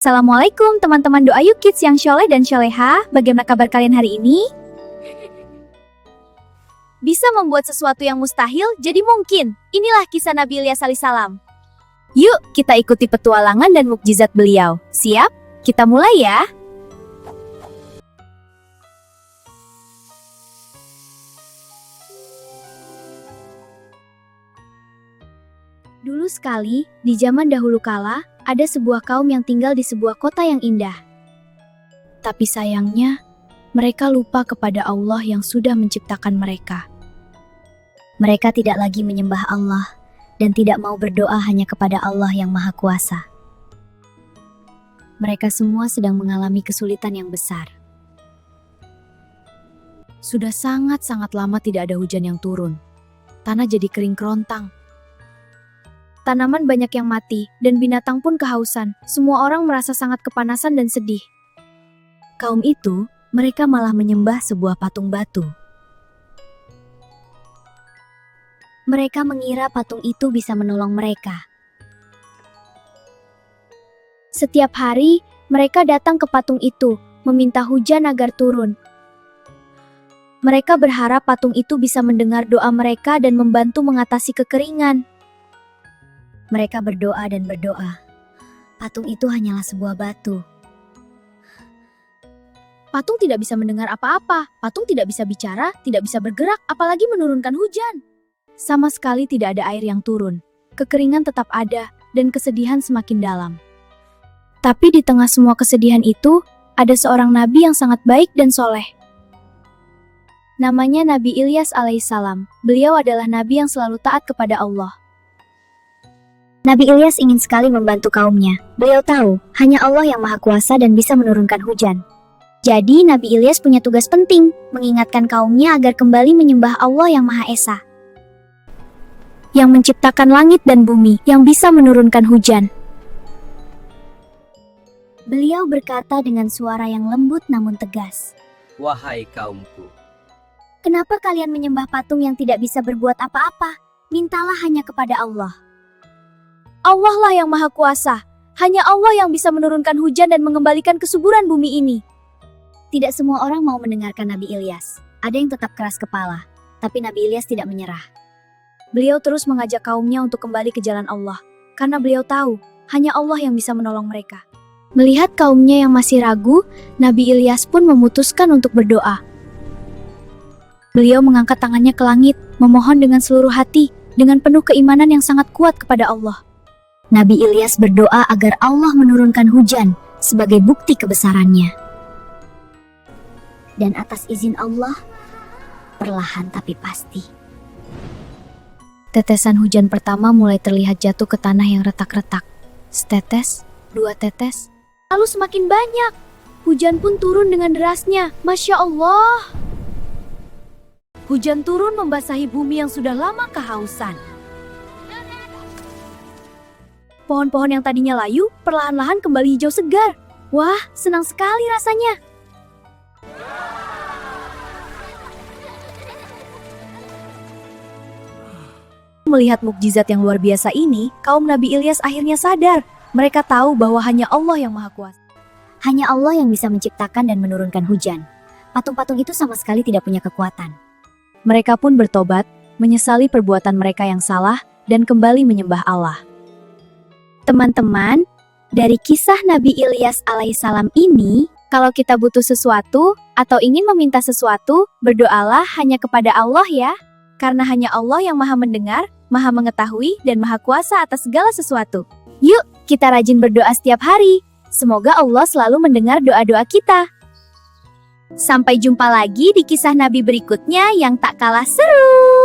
Assalamualaikum teman-teman Doa Yuk Kids yang syoleh dan syoleha. Bagaimana kabar kalian hari ini? Bisa membuat sesuatu yang mustahil jadi mungkin. Inilah kisah Nabi Ilyas alaihissalam. Yuk kita ikuti petualangan dan mukjizat beliau. Siap? Kita mulai ya. Dulu sekali, di zaman dahulu kala, ada sebuah kaum yang tinggal di sebuah kota yang indah. Tapi sayangnya, mereka lupa kepada Allah yang sudah menciptakan mereka. Mereka tidak lagi menyembah Allah dan tidak mau berdoa hanya kepada Allah yang Maha Kuasa. Mereka semua sedang mengalami kesulitan yang besar. Sudah sangat-sangat lama tidak ada hujan yang turun. Tanah jadi kering kerontang. Tanaman banyak yang mati, dan binatang pun kehausan. Semua orang merasa sangat kepanasan dan sedih. Kaum itu, mereka malah menyembah sebuah patung batu. Mereka mengira patung itu bisa menolong mereka. Setiap hari, mereka datang ke patung itu, meminta hujan agar turun. Mereka berharap patung itu bisa mendengar doa mereka dan membantu mengatasi kekeringan. Mereka berdoa dan berdoa. Patung itu hanyalah sebuah batu. Patung tidak bisa mendengar apa-apa. Patung tidak bisa bicara, tidak bisa bergerak, apalagi menurunkan hujan. Sama sekali tidak ada air yang turun. Kekeringan tetap ada, dan kesedihan semakin dalam. Tapi di tengah semua kesedihan itu, ada seorang nabi yang sangat baik dan soleh. Namanya Nabi Ilyas alaihissalam. Beliau adalah nabi yang selalu taat kepada Allah. Nabi Ilyas ingin sekali membantu kaumnya. Beliau tahu, hanya Allah yang Maha Kuasa dan bisa menurunkan hujan. Jadi, Nabi Ilyas punya tugas penting, mengingatkan kaumnya agar kembali menyembah Allah yang Maha Esa. Yang menciptakan langit dan bumi, yang bisa menurunkan hujan. Beliau berkata dengan suara yang lembut namun tegas. Wahai kaumku, Kenapa kalian menyembah patung yang tidak bisa berbuat apa-apa? Mintalah hanya kepada Allah. Allah lah yang Maha Kuasa. Hanya Allah yang bisa menurunkan hujan dan mengembalikan kesuburan bumi ini. Tidak semua orang mau mendengarkan Nabi Ilyas. Ada yang tetap keras kepala, tapi Nabi Ilyas tidak menyerah. Beliau terus mengajak kaumnya untuk kembali ke jalan Allah, karena beliau tahu, hanya Allah yang bisa menolong mereka. Melihat kaumnya yang masih ragu, Nabi Ilyas pun memutuskan untuk berdoa. Beliau mengangkat tangannya ke langit, memohon dengan seluruh hati, dengan penuh keimanan yang sangat kuat kepada Allah. Nabi Ilyas berdoa agar Allah menurunkan hujan sebagai bukti kebesarannya. Dan atas izin Allah, perlahan tapi pasti, tetesan hujan pertama mulai terlihat jatuh ke tanah yang retak-retak. Setetes, dua tetes, lalu semakin banyak. Hujan pun turun dengan derasnya. Masya Allah. Hujan turun membasahi bumi yang sudah lama kehausan. Pohon-pohon yang tadinya layu, perlahan-lahan kembali hijau segar. Wah, senang sekali rasanya. Melihat mukjizat yang luar biasa ini, kaum Nabi Ilyas akhirnya sadar. Mereka tahu bahwa hanya Allah yang Maha Kuasa. Hanya Allah yang bisa menciptakan dan menurunkan hujan. Patung-patung itu sama sekali tidak punya kekuatan. Mereka pun bertobat, menyesali perbuatan mereka yang salah, dan kembali menyembah Allah. Teman-teman, dari kisah Nabi Ilyas alaihissalam ini, kalau kita butuh sesuatu atau ingin meminta sesuatu, berdoalah hanya kepada Allah ya. Karena hanya Allah yang Maha mendengar, Maha mengetahui, dan Maha Kuasa atas segala sesuatu. Yuk, kita rajin berdoa setiap hari. Semoga Allah selalu mendengar doa-doa kita. Sampai jumpa lagi di kisah Nabi berikutnya yang tak kalah seru.